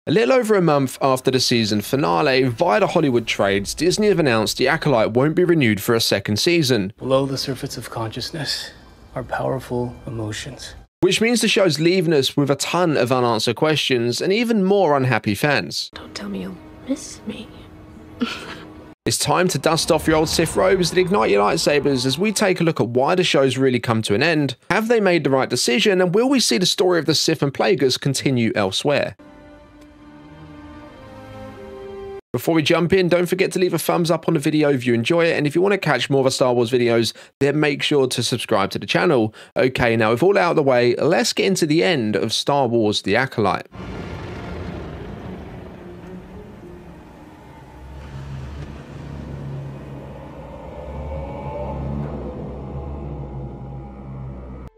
A little over a month after the season finale, via the Hollywood trades, Disney have announced the Acolyte won't be renewed for a second season. Below the surface of consciousness are powerful emotions. Which means the show's leaving us with a ton of unanswered questions and even more unhappy fans. Don't tell me you'll miss me. It's time to dust off your old Sith robes and ignite your lightsabers as we take a look at why the show's really come to an end. Have they made the right decision, and will we see the story of the Sith and Plagueis continue elsewhere? Before we jump in, don't forget to leave a thumbs up on the video if you enjoy it, and if you want to catch more of the Star Wars videos, then make sure to subscribe to the channel. Okay, now with all out of the way, let's get into the end of Star Wars: The Acolyte.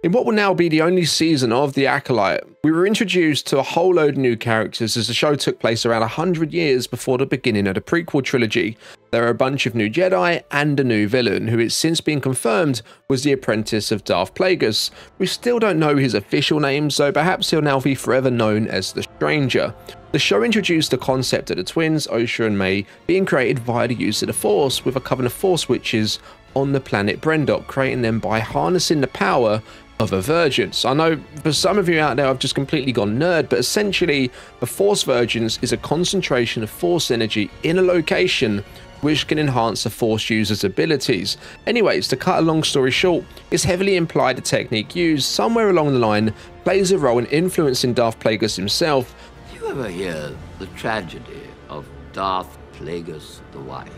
In what will now be the only season of The Acolyte, we were introduced to a whole load of new characters as the show took place around 100 years before the beginning of the prequel trilogy. There are a bunch of new Jedi and a new villain, who it's since been confirmed was the apprentice of Darth Plagueis. We still don't know his official name, so perhaps he'll now be forever known as the Stranger. The show introduced the concept of the twins, Osha and May, being created via the use of the Force, with a coven of Force witches on the planet Brendok, creating them by harnessing the power of a virgins. I know for some of you out there I've just completely gone nerd, but essentially the Force Virgins is a concentration of Force energy in a location which can enhance a Force user's abilities. Anyways, to cut a long story short, it's heavily implied the technique used somewhere along the line plays a role in influencing Darth Plagueis himself. Did you ever hear the tragedy of Darth Plagueis the Wise?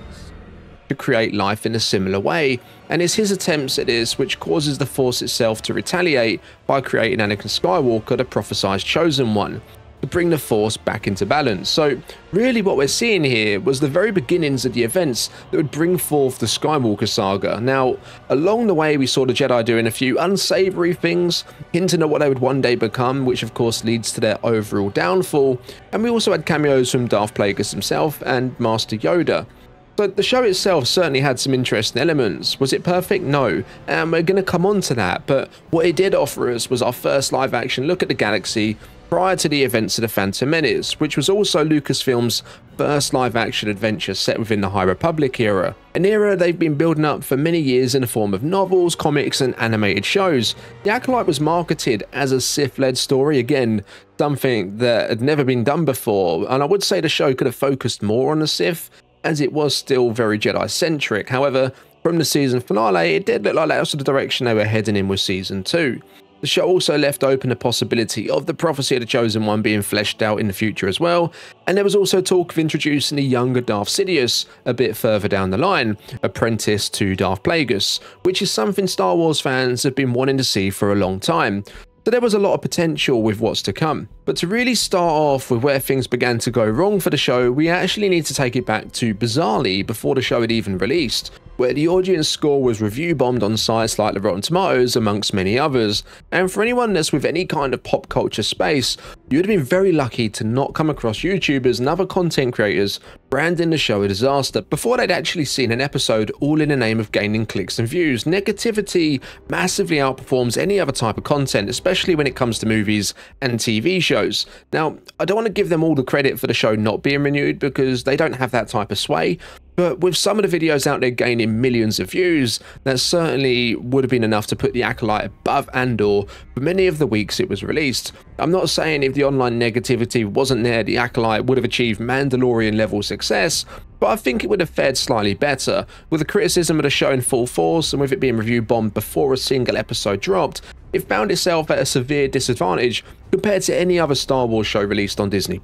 To create life in a similar way, and it's his attempts at this which causes the Force itself to retaliate by creating Anakin Skywalker, the prophesized chosen one, to bring the Force back into balance. So really what we're seeing here was the very beginnings of the events that would bring forth the Skywalker saga. Now, along the way we saw the Jedi doing a few unsavory things, hinting at what they would one day become, which of course leads to their overall downfall, and we also had cameos from Darth Plagueis himself and Master Yoda. So the show itself certainly had some interesting elements. Was it perfect? No, and we're going to come on to that, but what it did offer us was our first live action look at the galaxy prior to the events of The Phantom Menace, which was also Lucasfilm's first live action adventure set within the High Republic era. An era they've been building up for many years in the form of novels, comics and animated shows. The Acolyte was marketed as a Sith-led story, again, something that had never been done before, and I would say the show could have focused more on the Sith, as it was still very Jedi-centric. However, from the season finale, it did look like that was the direction they were heading in with season 2. The show also left open the possibility of the prophecy of the Chosen One being fleshed out in the future as well, and there was also talk of introducing the younger Darth Sidious a bit further down the line, apprentice to Darth Plagueis, which is something Star Wars fans have been wanting to see for a long time. So there was a lot of potential with what's to come. But to really start off with where things began to go wrong for the show, we actually need to take it back to bizarrely before the show had even released, where the audience score was review bombed on sites like the Rotten Tomatoes amongst many others. And for anyone that's with any kind of pop culture space, you'd have been very lucky to not come across YouTubers and other content creators branding the show a disaster before they'd actually seen an episode, all in the name of gaining clicks and views. Negativity massively outperforms any other type of content, especially when it comes to movies and TV shows. Now, I don't want to give them all the credit for the show not being renewed because they don't have that type of sway, but with some of the videos out there gaining millions of views, that certainly would have been enough to put The Acolyte above Andor for many of the weeks it was released. I'm not saying if the online negativity wasn't there, The Acolyte would have achieved Mandalorian level success, but I think it would have fared slightly better. With the criticism of the show in full force and with it being review bombed before a single episode dropped, it found itself at a severe disadvantage compared to any other Star Wars show released on Disney+.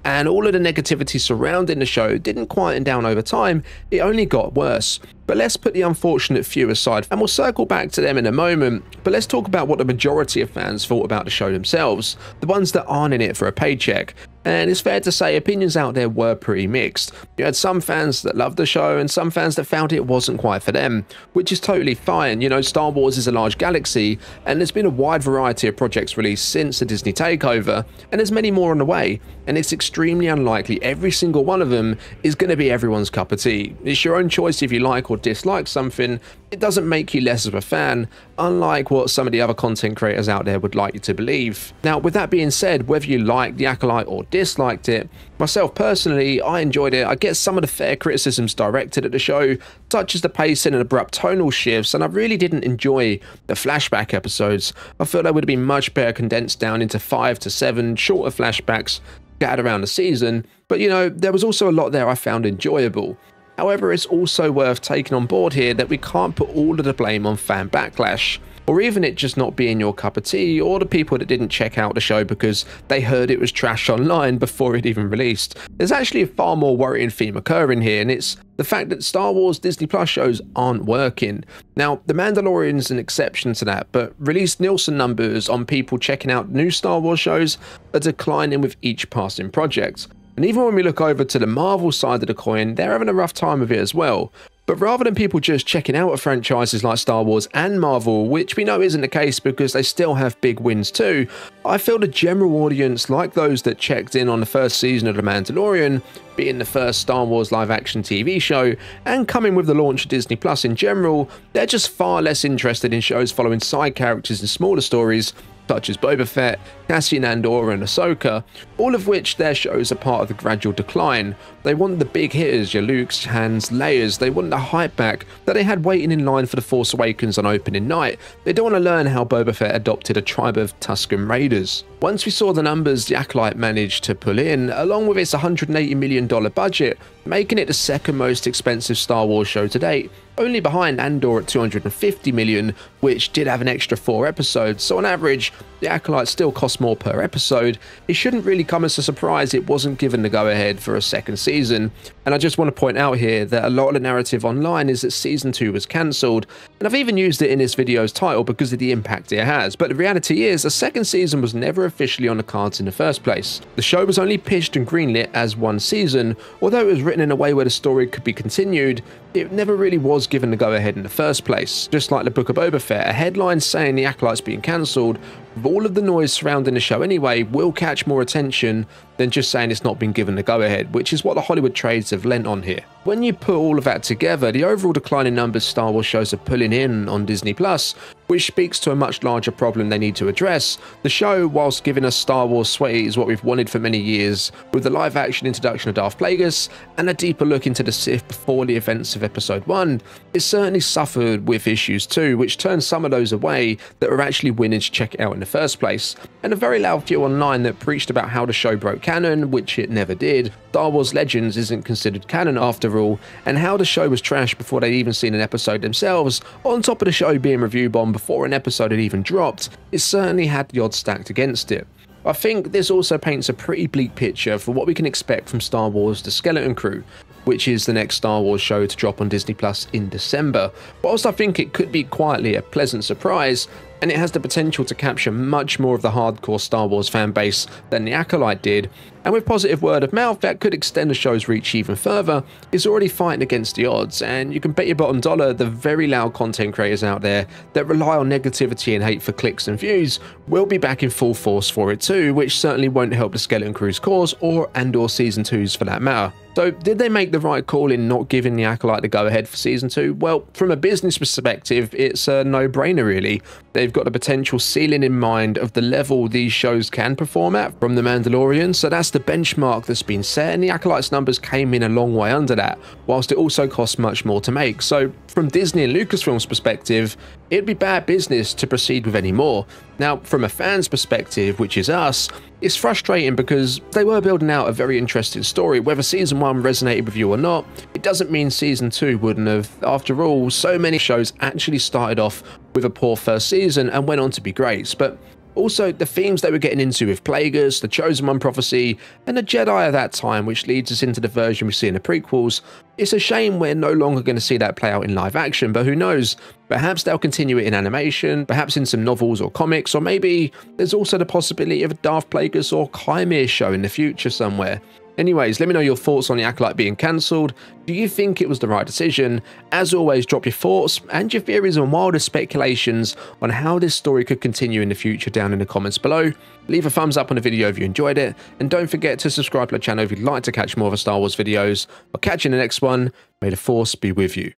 And all of the negativity surrounding the show didn't quieten down over time, it only got worse. But let's put the unfortunate few aside, and we'll circle back to them in a moment, but let's talk about what the majority of fans thought about the show themselves, the ones that aren't in it for a paycheck. And it's fair to say opinions out there were pretty mixed. You had some fans that loved the show and some fans that found it wasn't quite for them, which is totally fine. You know, Star Wars is a large galaxy and there's been a wide variety of projects released since the Disney takeover, and there's many more on the way, and it's extremely unlikely every single one of them is going to be everyone's cup of tea. It's your own choice if you like or dislike something. It doesn't make you less of a fan. unlike what some of the other content creators out there would like you to believe. Now, with that being said, whether you liked the Acolyte or disliked it, myself personally, I enjoyed it. I get some of the fair criticisms directed at the show, such as the pacing and abrupt tonal shifts, and I really didn't enjoy the flashback episodes. I feel they would have been much better condensed down into 5 to 7 shorter flashbacks scattered around the season, but you know, there was also a lot there I found enjoyable. However, it's also worth taking on board here that we can't put all of the blame on fan backlash, or even it just not being your cup of tea, or the people that didn't check out the show because they heard it was trash online before it even released. There's actually a far more worrying theme occurring here, and it's the fact that Star Wars Disney Plus shows aren't working. Now, The Mandalorian is an exception to that, but released Nielsen numbers on people checking out new Star Wars shows are declining with each passing project. And even when we look over to the Marvel side of the coin, they're having a rough time of it as well. But rather than people just checking out franchises like Star Wars and Marvel, which we know isn't the case because they still have big wins too, I feel the general audience, like those that checked in on the first season of The Mandalorian, being the first Star Wars live-action TV show, and coming with the launch of Disney Plus in general, they're just far less interested in shows following side characters and smaller stories, such as Boba Fett, Cassian Andor and Ahsoka, all of which their shows are part of the gradual decline. They want the big hitters, your Lukes, Hans, Leias. They want the hype back that they had waiting in line for The Force Awakens on opening night. They don't want to learn how Boba Fett adopted a tribe of Tusken Raiders. Once we saw the numbers the Acolyte managed to pull in, along with its $180 million budget, making it the second most expensive Star Wars show to date, only behind Andor at $250 million, which did have an extra 4 episodes, so on average, the Acolyte still costs more per episode. It shouldn't really come as a surprise it wasn't given the go-ahead for a second season, and I just want to point out here that a lot of the narrative online is that Season 2 was cancelled, and I've even used it in this video's title because of the impact it has, but the reality is a second season was never officially on the cards in the first place. The show was only pitched and greenlit as one season, although it was written in a way where the story could be continued, it never really was given the go-ahead in the first place. Just like the Book of Boba Fett, a headline saying the Acolyte's being cancelled, with all of the noise surrounding the show anyway, will catch more attention than just saying it's not been given the go-ahead, which is what the Hollywood trades have lent on here. When you put all of that together, the overall decline in numbers Star Wars shows are pulling in on Disney Plus, which speaks to a much larger problem they need to address. The show, whilst giving us Star Wars sweaty is what we've wanted for many years, with the live-action introduction of Darth Plagueis and a deeper look into the Sith before the events of Episode 1, it certainly suffered with issues too, which turned some of those away that were actually willing to check it out in the first place. And a very loud few online that preached about how the show broke canon, which it never did, Star Wars Legends isn't considered canon after all, and how the show was trash before they'd even seen an episode themselves, on top of the show being review bombed before an episode had even dropped, it certainly had the odds stacked against it. I think this also paints a pretty bleak picture for what we can expect from Star Wars The Skeleton Crew, which is the next Star Wars show to drop on Disney Plus in December. Whilst I think it could be quietly a pleasant surprise, and it has the potential to capture much more of the hardcore Star Wars fan base than the Acolyte did, and with positive word of mouth that could extend the show's reach even further, it's already fighting against the odds, and you can bet your bottom dollar the very loud content creators out there that rely on negativity and hate for clicks and views will be back in full force for it too, which certainly won't help the Skeleton Crew's cause or Andor Season 2's for that matter. So did they make the right call in not giving the Acolyte the go-ahead for Season 2? Well, from a business perspective, it's a no-brainer really. They've got the potential ceiling in mind of the level these shows can perform at from The Mandalorian, so that's the benchmark that's been set, and the Acolyte's numbers came in a long way under that, whilst it also costs much more to make. So from Disney and Lucasfilm's perspective, it'd be bad business to proceed with any more. Now, from a fan's perspective, which is us, it's frustrating because they were building out a very interesting story. Whether Season 1 resonated with you or not, it doesn't mean Season 2 wouldn't have. After all, so many shows actually started off with a poor first season and went on to be great. But also, the themes they were getting into with Plagueis, the Chosen One prophecy, and the Jedi at that time, which leads us into the version we see in the prequels. It's a shame we're no longer going to see that play out in live action, but who knows? Perhaps they'll continue it in animation, perhaps in some novels or comics, or maybe there's also the possibility of a Darth Plagueis or Chimere show in the future somewhere. Anyways, let me know your thoughts on the Acolyte being cancelled. Do you think it was the right decision? As always, drop your thoughts and your theories and wildest speculations on how this story could continue in the future down in the comments below. Leave a thumbs up on the video if you enjoyed it, and don't forget to subscribe to the channel if you'd like to catch more of the Star Wars videos. I'll catch you in the next one. May the Force be with you.